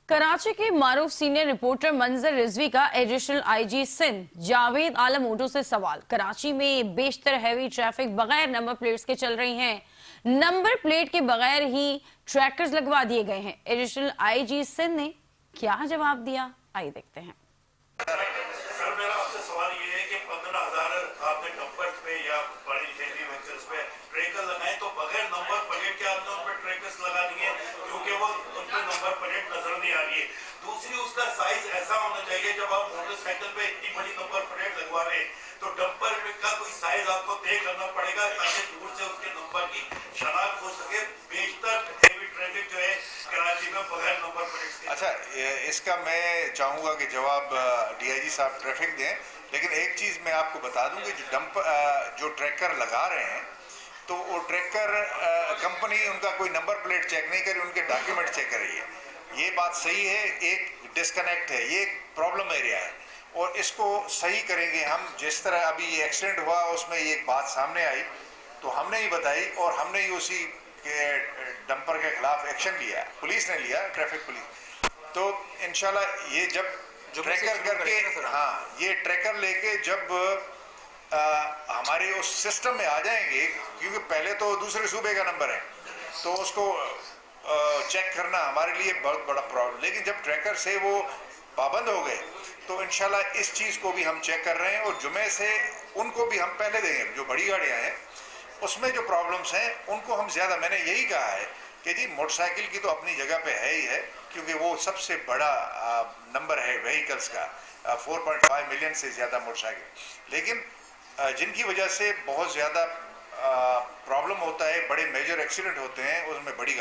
कराची के मारूफ senior reporter मंजर रिजवी का additional IG Sindh Javed Alam auto से सवाल। कराची में बेशतर हैवी ट्रैफिक बगैर नंबर प्लेट्स के चल रही हैं। नंबर प्लेट के बगैर ही ट्रैकर्स लगवा दिए गए हैं। एडिशनल आईजी सिंध ने क्या जवाब दिया, आइए देखते हैं। सर, मेरा आपसे सवाल ये है कि 15,000 आपने नंबर्स पे या बड़ी हेवी व्हीकल्स पे ट्रैकर लगाए, तो बगैर नंबर प्लेट के आपने उन पे ट्रैकर्स लगा दिए क्योंकि वो उन पे नंबर प्लेट नजर नहीं आ रही है। दूसरी, उसका साइज ऐसा होना चाहिए, जब आप मोटरसाइकिल पे इतनी बड़ी नंबर प्लेट लगवा रहे हैं तो डंपर का कोई साइज आपको तय करना पड़ेगा ताकि दूर से उसके नंबर की शनाख्त हो सके। बेशतर हेवी ट्रैफिक जो है कराची में बगैर नंबर प्लेट के। अच्छा, इसका मैं चाहूँगा कि जवाब डीआईजी साहब ट्रैफिक दें, लेकिन एक चीज़ मैं आपको बता दूं कि जो ट्रैकर लगा रहे हैं तो वो ट्रैकर कंपनी उनका कोई नंबर प्लेट चेक नहीं करी, उनके डॉक्यूमेंट चेक कर रही है। ये बात सही है, एक डिस्कनेक्ट है, ये एक प्रॉब्लम एरिया है और इसको सही करेंगे हम। जिस तरह अभी ये एक्सीडेंट हुआ उसमें ये एक बात सामने आई तो हमने ही बताई और हमने ही उसी के डंपर के खिलाफ एक्शन लिया, पुलिस ने लिया, ट्रैफिक पुलिस। तो इंशाल्लाह ये जब ट्रैकर करके, हाँ, ये ट्रैकर लेके जब हमारे उस सिस्टम में आ जाएंगे, क्योंकि पहले तो दूसरे सूबे का नंबर है तो उसको चेक करना हमारे लिए बहुत बड़ा प्रॉब्लम। लेकिन जब ट्रैकर से वो पाबंद हो गए तो इंशाल्लाह इस चीज़ को भी हम चेक कर रहे हैं और जुमे से उनको भी हम पहले देंगे। जो बड़ी गाड़ियाँ हैं उसमें जो प्रॉब्लम्स हैं उनको हम ज़्यादा, मैंने यही कहा है कि जी मोटरसाइकिल की तो अपनी जगह पे है ही है, क्योंकि वो सबसे बड़ा नंबर है व्हीकल्स का, 4.5 मिलियन से ज़्यादा मोटरसाइकिल। लेकिन जिनकी वजह से बहुत ज़्यादा प्रॉब्लम होता है, बड़े मेजर एक्सीडेंट होते हैं, उसमें बड़ी